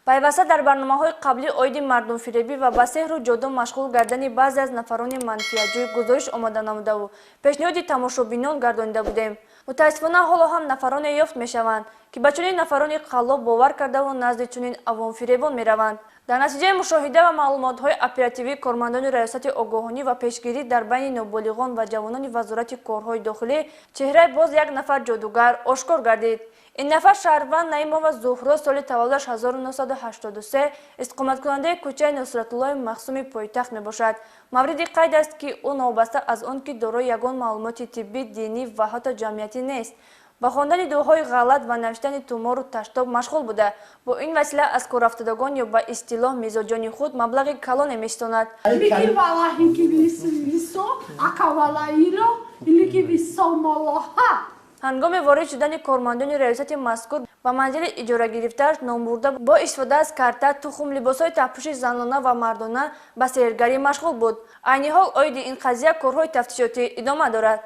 пайваста дар барномаҳои қаблӣ оиди мардумфиребӣ ва ба сеҳру ҷоду машғул гардани баъзе аз нафарони манфиатҷӯй гузориш омода намудаву пешниҳоди тамошобинон гардонида будем. мутаассифона ҳоло ҳам нафароне ёфт мешаванд ки ба чунин нафарони қаллоб бовар кардаву назди чунин авомфиребон мераванд. дар натиҷаи мушоҳида ва маълумотҳои оперативии кормандони раёсати огоҳонӣ ва пешгирӣ дар байни ноболиғон ва ҷавонони вазорати корҳои дохилӣ чеҳраи боз як нафар ҷодугар ошкор гардид. ин нафар шаҳрванд Наимова Зуҳро соли таваллудаш 1983 истиқоматкунандаи кӯчаи Нусратуллои Махсуми пойтахт мебошад. мавриди қайд аст ки ӯ новобаста аз он ки дорои ягон маълумоти тиббӣ, динӣ ва ҳатто ҷамъиятӣ нест, ба хондани дуоҳои ғалат ва навиштани тумору таштоб машғул буда, бо ин васила аз корафтадагон ё ба истилоҳ мизоҷони худ маблағи калоне мешисонад. ҳангоми ворид шудани кормандони раёсати мазкур ба манзили иҷорагирифтааш номбурда бо истифода аз карта, тухм, либосҳои тахпӯши занона ва мардона ба сергарӣ машғул буд. айни ҳол оиди ин қазия корҳои тафтишотӣ идома дорад.